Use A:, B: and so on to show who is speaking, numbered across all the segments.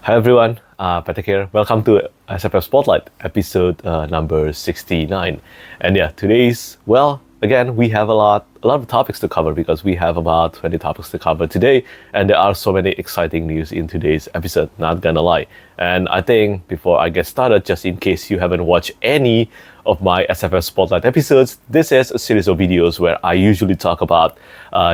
A: Hi everyone, Patrick here. Welcome to SFF Spotlight, episode number 69. And yeah, again, we have a lot of topics to cover because we have about 20 topics to cover today. And there are so many exciting news in today's episode, not gonna lie. And I think before I get started, just in case you haven't watched any of my SFF Spotlight episodes, this is a series of videos where I usually talk about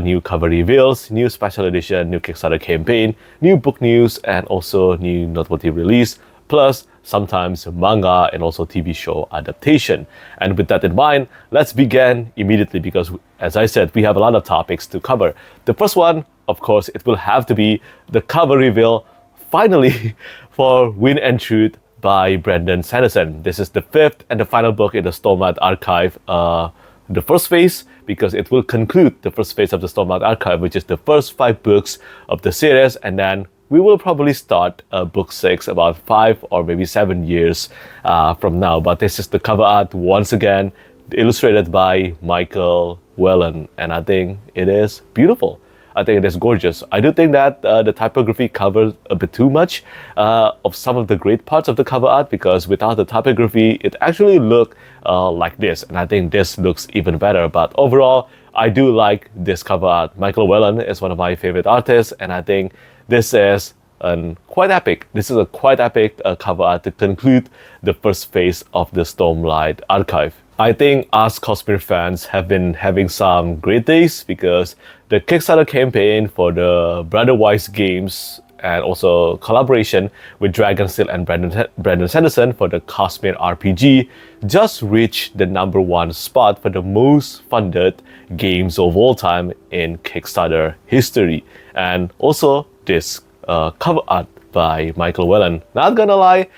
A: new cover reveals, new special edition, new Kickstarter campaign, new book news, and also new noteworthy release, plus sometimes manga and also TV show adaptation. And with that in mind, let's begin immediately because, as I said, we have a lot of topics to cover. The first one, of course, it will have to be the cover reveal, finally, for Wind and Truth by Brandon Sanderson. This is the fifth and the final book in the Stormlight Archive, the first phase, because it will conclude the first phase of the Stormlight Archive, which is the first 5 books of the series, and then we will probably start book 6 about 5 or maybe 7 years from now. But this is the cover art once again, illustrated by Michael Whelan, and I think it is beautiful. I think it is gorgeous. I do think that the typography covers a bit too much of some of the great parts of the cover art, because without the typography, it actually looked like this. And I think this looks even better. But overall, I do like this cover art. Michael Whelan is one of my favorite artists, and I think this is quite epic. This is a quite epic cover art to conclude the first phase of the Stormlight Archive. I think us Cosmere fans have been having some great days because the Kickstarter campaign for the Brother Wise games and also collaboration with Dragonsteel and Brandon Sanderson for the Cosmere RPG just reached the #1 spot for the most funded games of all time in Kickstarter history. And also this cover art by Michael Whelan. Not gonna lie,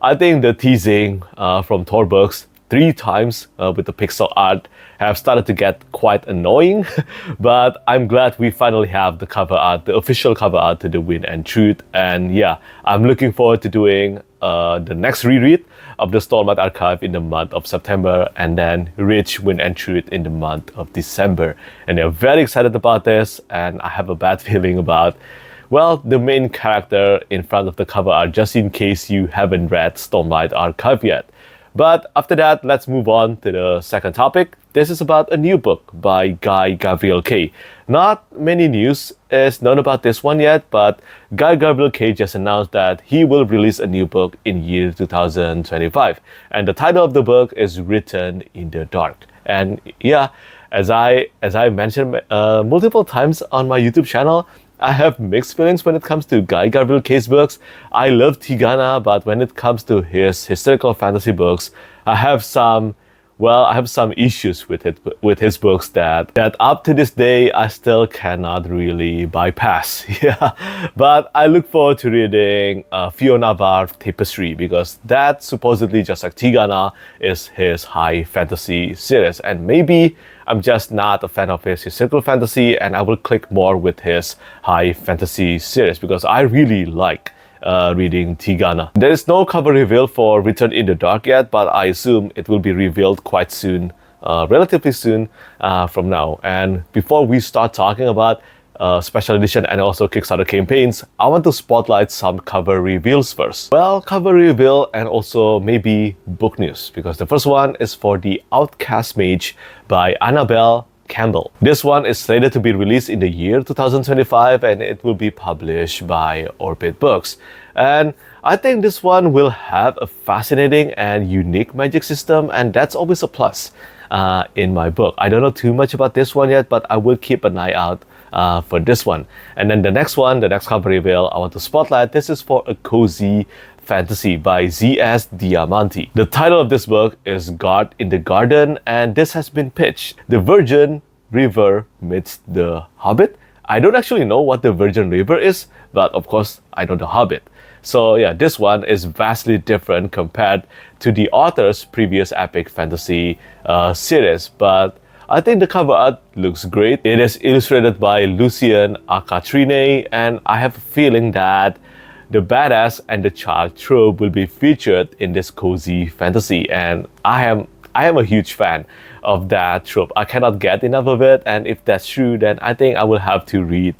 A: I think the teasing from Tor Books 3 times with the pixel art have started to get quite annoying, but I'm glad we finally have the cover art, the official cover art to the Wind and Truth. And yeah, I'm looking forward to doing the next reread of the Stormlight Archive in the month of September, and then reach Wind and Truth in the month of December. And I'm very excited about this, and I have a bad feeling about, well, the main character in front of the cover art, just in case you haven't read Stormlight Archive yet. But after that, let's move on to the second topic. This is about a new book by Gavriel K. Not many news is known about this one yet, but Gavriel K just announced that he will release a new book in year 2025. And the title of the book is Written in the Dark. And yeah, as I mentioned multiple times on my YouTube channel, I have mixed feelings when it comes to Gavriel K's books. I love Tigana, but when it comes to his historical fantasy books, I have some issues with his books that up to this day I still cannot really bypass. Yeah, but I look forward to reading Fiona Barth Tapestry, because that, supposedly just like Tigana, is his high fantasy series, and maybe I'm just not a fan of his historical fantasy, and I will click more with his high fantasy series because I really like reading Tigana. There is no cover reveal for Return in the Dark yet, but I assume it will be revealed quite soon, relatively soon from now. And before we start talking about special edition and also Kickstarter campaigns, I want to spotlight some cover reveals first. Well, cover reveal and also maybe book news, because the first one is for the Outcast Mage by Annabel, Campbell. This one is slated to be released in the year 2025, and it will be published by Orbit Books. And I think this one will have a fascinating and unique magic system, and that's always a plus in my book. I don't know too much about this one yet, but I will keep an eye out for this one. And then the next one, the next cover reveal I want to spotlight, this is for a cozy fantasy by Z.S. Diamanti. The title of this book is God in the Garden, and this has been pitched. The Virgin River meets the Hobbit. I don't actually know what the Virgin River is, but of course I know the Hobbit. So yeah, this one is vastly different compared to the author's previous epic fantasy series, but I think the cover art looks great. It is illustrated by Lucian Acatrinei, and I have a feeling that the badass and the child trope will be featured in this cozy fantasy, and I am a huge fan of that trope. I cannot get enough of it, and if that's true, then I think I will have to read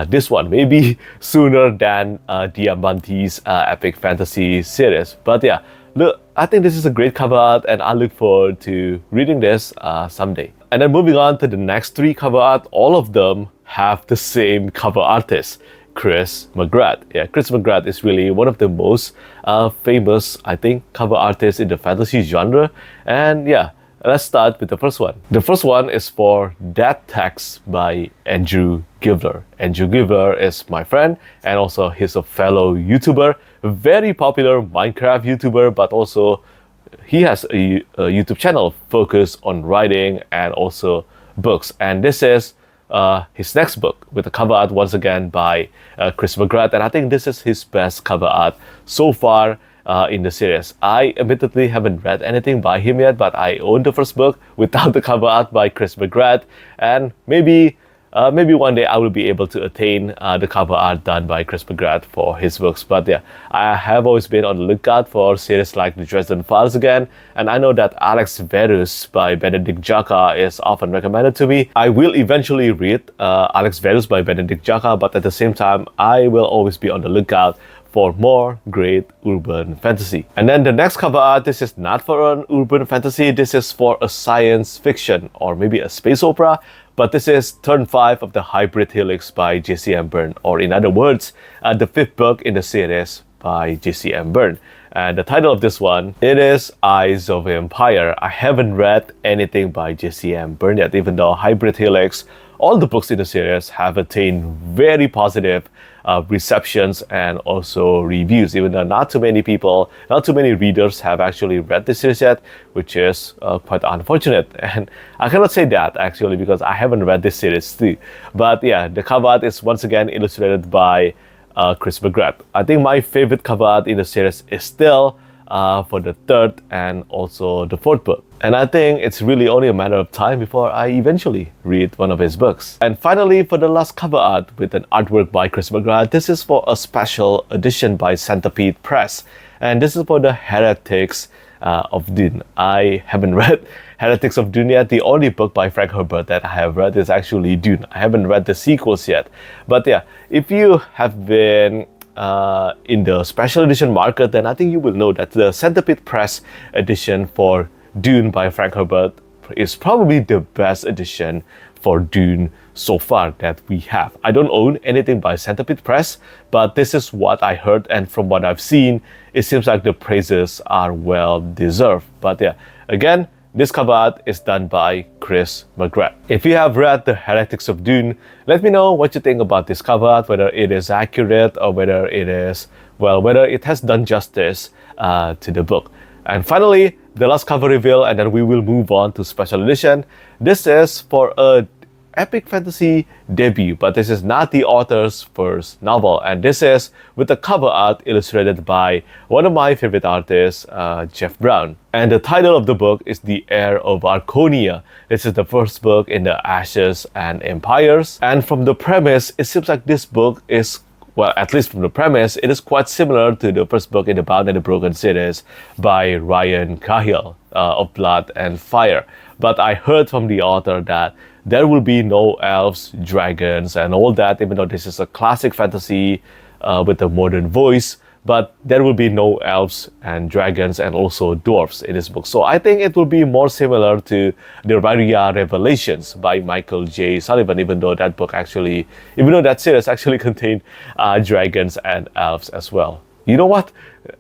A: this one maybe sooner than Diamanti's epic fantasy series. But yeah, look, I think this is a great cover art, and I look forward to reading this someday. And then moving on to the next 3 cover art, all of them have the same cover artist, Chris McGrath. Yeah, Chris McGrath is really one of the most famous, I think, cover artists in the fantasy genre. And yeah, let's start with the first one. The first one is for That Text by Andrew Givler. Andrew Givler is my friend, and also he's a fellow YouTuber, a very popular Minecraft YouTuber, but also he has a YouTube channel focused on writing and also books. And this is his next book, with the cover art once again by Chris McGrath, and I think this is his best cover art so far in the series. I admittedly haven't read anything by him yet, but I own the first book without the cover art by Chris McGrath, and maybe one day I will be able to attain the cover art done by Chris McGrath for his books. But yeah, I have always been on the lookout for series like The Dresden Files again, and I know that Alex Verus by Benedict Jaka is often recommended to me. I will eventually read Alex Verus by Benedict Jaka, but at the same time, I will always be on the lookout for more great urban fantasy. And then the next cover art, this is not for an urban fantasy, this is for a science fiction or maybe a space opera, but this is Turn 5 of the Hybrid Helix by J.C.M. Berne, or in other words, the 5th book in the series by J.C.M. Berne. And the title of this one, it is Eyes of Empire. I haven't read anything by J.C.M. Berne yet, even though Hybrid Helix, all the books in the series have attained very positive receptions and also reviews, even though not too many readers have actually read this series yet, which is quite unfortunate. And I cannot say that actually because I haven't read this series too. But yeah, the cover art is once again illustrated by Chris McGrath. I think my favorite cover art in the series is still for the 3rd and also the 4th book. And I think it's really only a matter of time before I eventually read one of his books. And finally, for the last cover art with an artwork by Chris McGrath, this is for a special edition by Centipede Press. And this is for the Heretics of Dune. I haven't read Heretics of Dune yet. The only book by Frank Herbert that I have read is actually Dune. I haven't read the sequels yet. But yeah, if you have been in the special edition market, then I think you will know that the Centipede Press edition for Dune by Frank Herbert is probably the best edition for Dune so far that we have. I don't own anything by Centipede Press, but this is what I heard, and from what I've seen, it seems like the praises are well deserved. But yeah, again, this cover art is done by Chris McGrath. If you have read The Heretics of Dune, let me know what you think about this cover art, whether it is accurate or whether it has done justice to the book. And finally, the last cover reveal, and then we will move on to special edition. This is for a epic fantasy debut, but this is not the author's first novel, and this is with the cover art illustrated by one of my favorite artists, Jeff Brown. And the title of the book is The Heir of Arconia. This is the first book in the Ashes and Empires, and from the premise, it seems like this book is, well, at least from the premise, it is quite similar to the first book in the Bound and the Broken series by Ryan Cahill of Blood and Fire. But I heard from the author that there will be no elves, dragons, and all that, even though this is a classic fantasy with a modern voice, but there will be no elves and dragons and also dwarfs in this book. So I think it will be more similar to the Varia Revelations by Michael J. Sullivan, even though that series actually contained dragons and elves as well. You know what?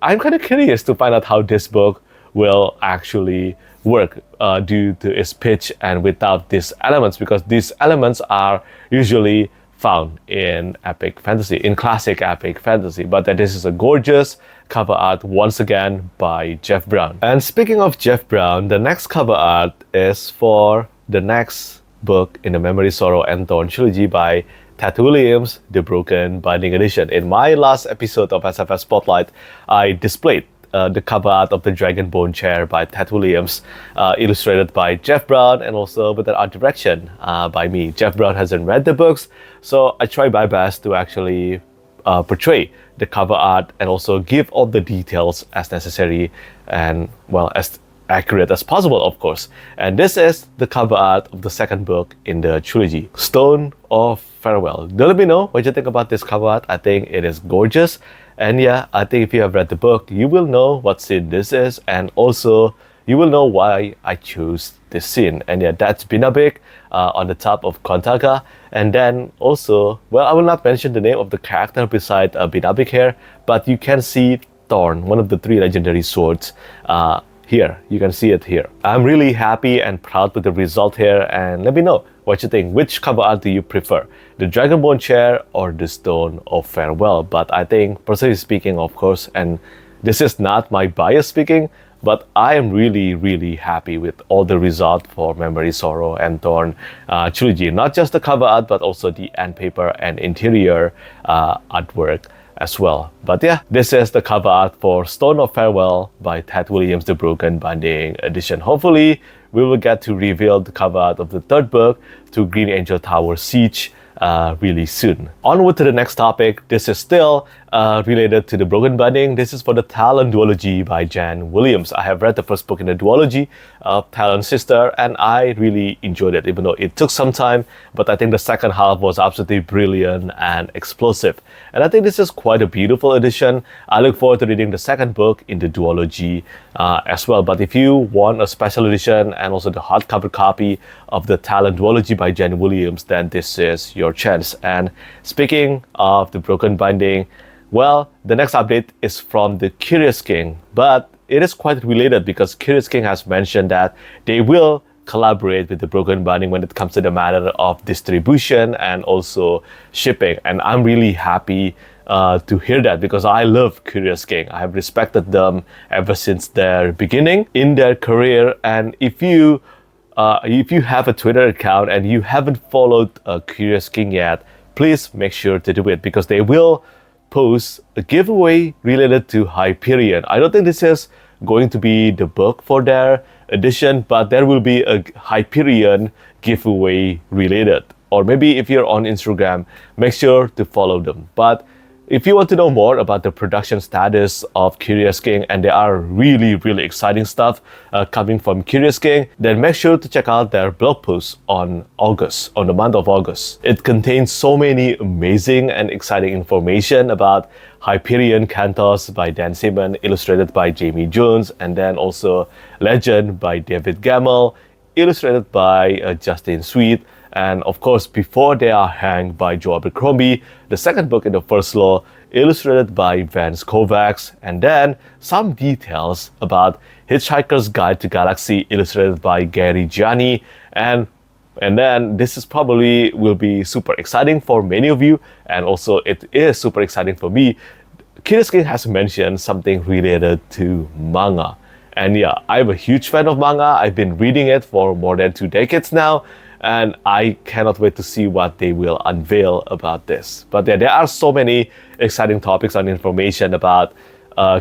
A: I'm kind of curious to find out how this book will actually work due to its pitch and without these elements, because these elements are usually found in epic fantasy, in classic epic fantasy. But that this is a gorgeous cover art once again by Jeff Brown. And speaking of Jeff Brown, the next cover art is for the next book in the Memory Sorrow Anthology by Ted Williams, The Broken Binding Edition. In my last episode of SFF Spotlight, I displayed the cover art of the Dragon Bone Chair by Ted Williams, illustrated by Jeff Brown, and also with an art direction by me. Jeff Brown hasn't read the books, so I try my best to actually portray the cover art and also give all the details as necessary and, well, as accurate as possible, of course. And this is the cover art of the second book in the trilogy, Stone of Farewell. Do let me know what you think about this cover art. I think it is gorgeous. And yeah, I think if you have read the book, you will know what scene this is, and also you will know why I chose this scene. And yeah, that's Binabik on the top of Kontaka. And then also, well, I will not mention the name of the character beside Binabik here, but you can see Thorn, one of the 3 legendary swords, here. You can see it here. I'm really happy and proud with the result here, and let me know what you think. Which cover art do you prefer? The Dragonbone chair or the Stone of Farewell? But I think, personally speaking, of course, and this is not my bias speaking, but I am really happy with all the result for Memory, Sorrow, and Thorn trilogy. Not just the cover art, but also the end paper and interior artwork as well. But yeah, this is the cover art for Stone of Farewell by Ted Williams, the Broken Binding edition. Hopefully, we will get to reveal the cover art of the third book, To Green Angel Tower Siege, really soon. Onward to the next topic. This is still related to the Broken Binding. This is for the Talon duology by Jan Williams. I have read the first book in the duology of Talon's sister, and I really enjoyed it, even though it took some time. But I think the second half was absolutely brilliant and explosive. And I think this is quite a beautiful edition. I look forward to reading the second book in the duology as well. But if you want a special edition and also the hardcover copy of the Talon duology by Jan Williams, then this is your chance. And speaking of the Broken Binding, well, the next update is from the Curious King, but it is quite related because Curious King has mentioned that they will collaborate with the Broken Binding when it comes to the matter of distribution and also shipping. And I'm really happy to hear that, because I love Curious King. I have respected them ever since their beginning in their career. And if you have a Twitter account and you haven't followed Curious King yet, please make sure to do it, because they will post a giveaway related to Hyperion. I don't think this is going to be the book for their edition, but there will be a Hyperion giveaway related. Or maybe if you're on Instagram, make sure to follow them. But if you want to know more about the production status of Curious King, and there are really exciting stuff coming from Curious King, then make sure to check out their blog post on the month of August. It contains so many amazing and exciting information about Hyperion Cantos by Dan Simon, illustrated by Jaime Jones, and then also Legend by David Gemmell, illustrated by Justin Sweet, and of course Before They Are Hanged by Joe Abercrombie, the second book in the first law, illustrated by Vance Kovacs, and then some details about Hitchhiker's Guide to Galaxy, illustrated by Gianni, and then this is probably will be super exciting for many of you, and also it is super exciting for me. Curious King has mentioned something related to manga. And yeah, I'm a huge fan of manga. I've been reading it for more than 2 decades now, and I cannot wait to see what they will unveil about this. But yeah, there are so many exciting topics and information about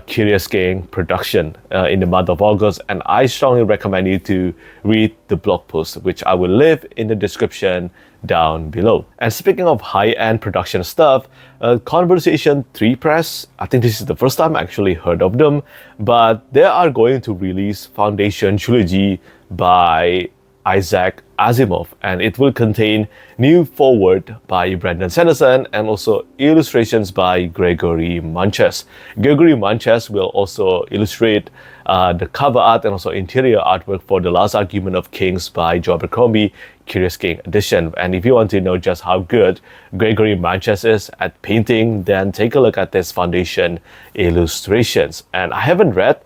A: Curious King production in the month of August, and I strongly recommend you to read the blog post, which I will leave in the description down below. And speaking of high-end production stuff, Conversation 3 Press, I think this is the first time I actually heard of them, but they are going to release Foundation Trilogy by Isaac Asimov, and it will contain new foreword by Brandon Sanderson and also illustrations by Gregory Manches. Gregory Manches will also illustrate the cover art and also interior artwork for The Last Argument of Kings by Joe Abercrombie, Curious King edition. And if you want to know just how good Gregory Manches is at painting, then take a look at this Foundation illustrations. And I haven't read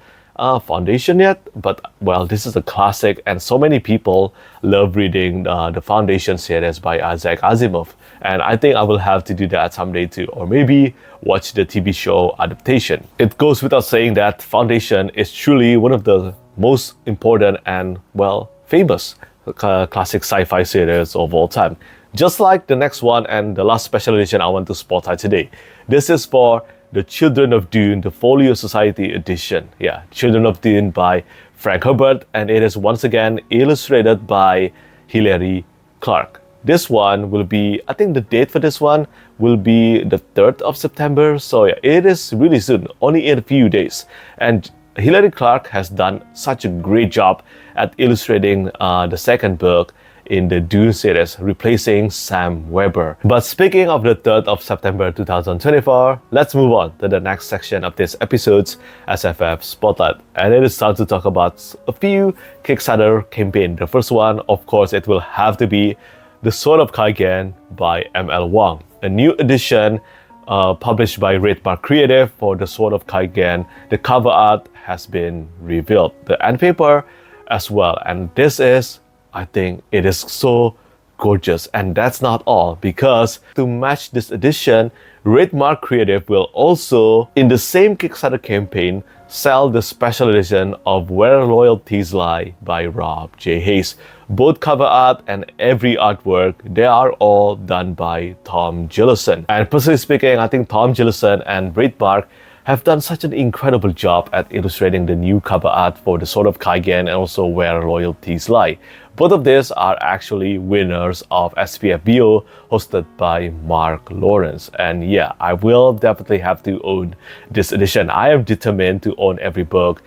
A: Foundation yet, but well, this is a classic, and so many people love reading the Foundation series by Isaac Asimov, and I think I will have to do that someday too, or maybe watch the TV show adaptation. It goes without saying that Foundation is truly one of the most important and well famous classic sci-fi series of all time, just like the next one and the last special edition I want to spotlight today. This is for The Children of Dune, the Folio Society edition. Yeah, Children of Dune by Frank Herbert, and it is once again illustrated by Hilary Clark. This one will be, I think the date for this one will be the 3rd of September. So yeah, it is really soon, only in a few days. And Hilary Clark has done such a great job at illustrating the second book in the Dune series, replacing Sam Weber. But speaking of the 3rd of September 2024, let's move on to the next section of this episode's SFF Spotlight. And it is time to talk about a few Kickstarter campaigns. The first one, of course, it will have to be The Sword of Kaigen by M.L. Wang, a new edition published by Wraithmarked Creative for The Sword of Kaigen. The cover art has been revealed, the end paper as well, and this is, I think it is so gorgeous. And that's not all, because to match this edition, Wraithmarked Creative will also, in the same Kickstarter campaign, sell the special edition of Where Loyalties Lie by Rob J. Hayes. Both cover art and every artwork, they are all done by Tom Gillison. And personally speaking, I think Tom Gillison and Wraithmarked have done such an incredible job at illustrating the new cover art for The Sword of Kaigen and also Where Loyalties Lie. Both of these are actually winners of SPF BO hosted by Mark Lawrence. And yeah, I will definitely have to own this edition. I am determined to own every book,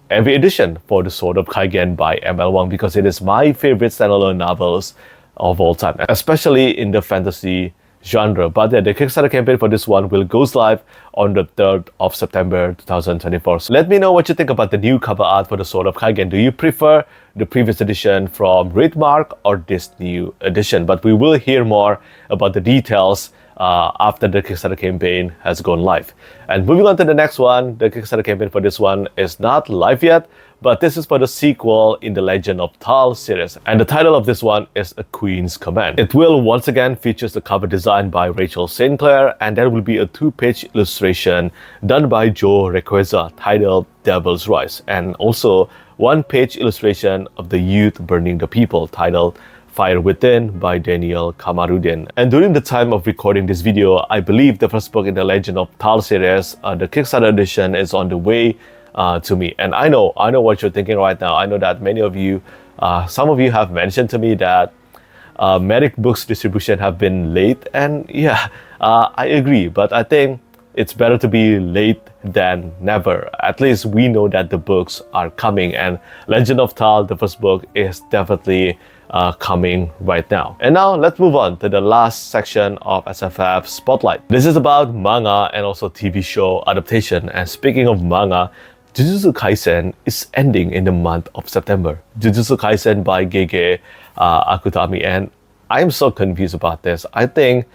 A: every edition for The Sword of Kaigen by M.L. Wang, because it is my favorite standalone novels of all time, especially in the fantasy genre. But yeah, the Kickstarter campaign for this one will go live on the 3rd of September 2024. So let me know what you think about the new cover art for The Sword of Kaigen. Do you prefer the previous edition from Wraithmarked or this new edition? But we will hear more about the details after the Kickstarter campaign has gone live. And moving on to the next one, the Kickstarter campaign for this one is not live yet, but this is for the sequel in the Legend of Tal series. And the title of this one is A Queen's Command. It will once again feature the cover design by Rachel St. Clair, and there will be a 2-page illustration done by Joe Requeza titled Devil's Rise, and also 1-page illustration of the youth burning the people titled Fire Within by Daniel Kamarudin. And during the time of recording this video, I believe the first book in the Legend of Tal series, the Kickstarter edition, is on the way to me. And I know what you're thinking right now. I know that many of you, some of you have mentioned to me that Merrick Books distribution have been late, and yeah, I agree. But I think it's better to be late than never. At least we know that the books are coming, and Legend of Tal, the first book, is definitely coming right now. And now let's move on to the last section of SFF Spotlight. This is about manga and also TV show adaptation. And speaking of manga, Jujutsu Kaisen is ending in the month of September. Jujutsu Kaisen by Gege Akutami, and I'm so confused about this. I think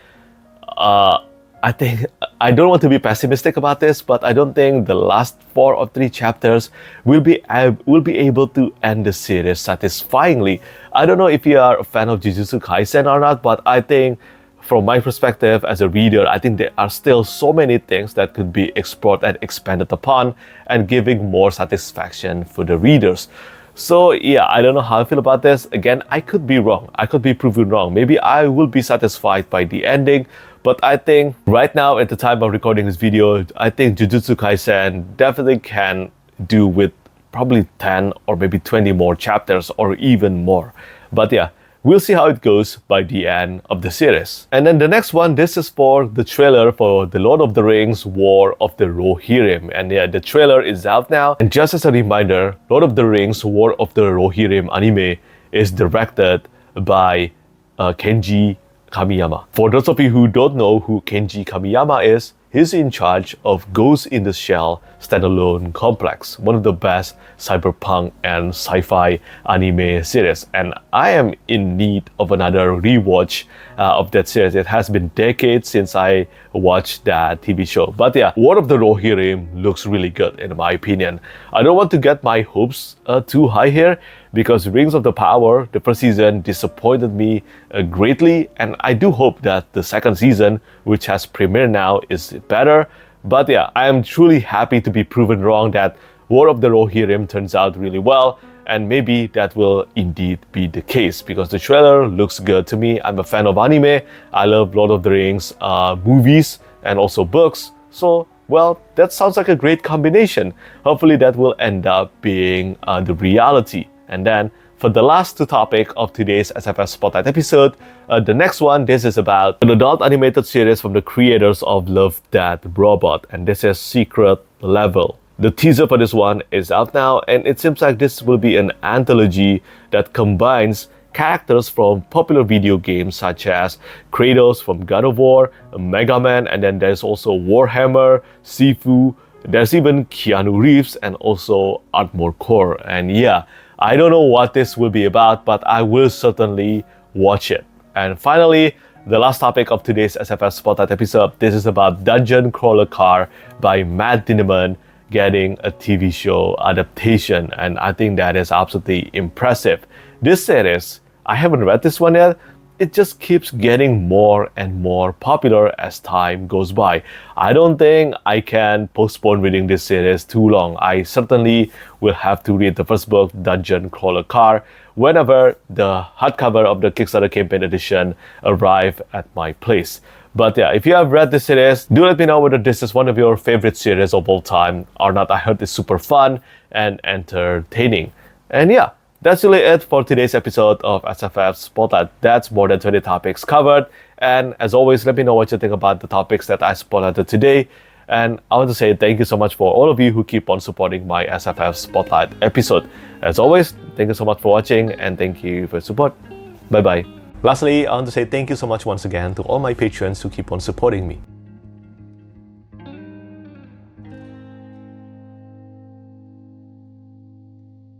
A: I don't want to be pessimistic about this, but I don't think the last 4 or 3 chapters will be able to end the series satisfyingly. I don't know if you are a fan of Jujutsu Kaisen or not, but I think from my perspective as a reader, I think there are still so many things that could be explored and expanded upon and giving more satisfaction for the readers. So yeah, I don't know how I feel about this. Again, I could be wrong. I could be proven wrong. Maybe I will be satisfied by the ending. But I think right now, at the time of recording this video, I think Jujutsu Kaisen definitely can do with probably 10 or maybe 20 more chapters or even more. But yeah, we'll see how it goes by the end of the series. And then the next one, this is for the trailer for The Lord of the Rings War of the Rohirrim. And yeah, the trailer is out now. And just as a reminder, Lord of the Rings War of the Rohirrim anime is directed by Kenji Kamiyama. For those of you who don't know who Kenji Kamiyama is, he's in charge of Ghost in the Shell standalone complex, one of the best cyberpunk and sci-fi anime series. And I am in need of another rewatch of that series. It has been decades since I watched that TV show. But yeah, War of the Rohirrim looks really good in my opinion. I don't want to get my hopes too high here, because Rings of the Power, the first season, disappointed me greatly, and I do hope that the second season, which has premiered now, is better. But yeah, I am truly happy to be proven wrong that War of the Rohirrim turns out really well, and maybe that will indeed be the case, because the trailer looks good to me. I'm a fan of anime, I love Lord of the Rings movies and also books, so well, that sounds like a great combination. Hopefully that will end up being the reality. And then for the last 2 topics of today's SFF Spotlight episode, the next one, this is about an adult animated series from the creators of Love, Death, Robot, and this is Secret Level. The teaser for this one is out now, and it seems like this will be an anthology that combines characters from popular video games such as Kratos from God of War, Mega Man, and then there's also Warhammer, Sifu, there's even Keanu Reeves, and also Armored Core. And yeah, I don't know what this will be about, but I will certainly watch it. And finally, the last topic of today's SFF Spotlight episode, this is about Dungeon Crawler Car by Matt Dinneman getting a TV show adaptation, and I think that is absolutely impressive. This series, I haven't read this one yet, it just keeps getting more and more popular as time goes by. I don't think I can postpone reading this series too long. I certainly will have to read the first book, Dungeon Crawler Car, whenever the hardcover of the Kickstarter campaign edition arrive at my place. But yeah, if you have read this series, do let me know whether this is one of your favorite series of all time or not. I heard it's super fun and entertaining. And yeah, that's really it for today's episode of SFF Spotlight. That's more than 20 topics covered. And as always, let me know what you think about the topics that I spotlighted today. And I want to say thank you so much for all of you who keep on supporting my SFF Spotlight episode. As always, thank you so much for watching and thank you for your support. Bye bye. Lastly, I want to say thank you so much once again to all my patrons who keep on supporting me.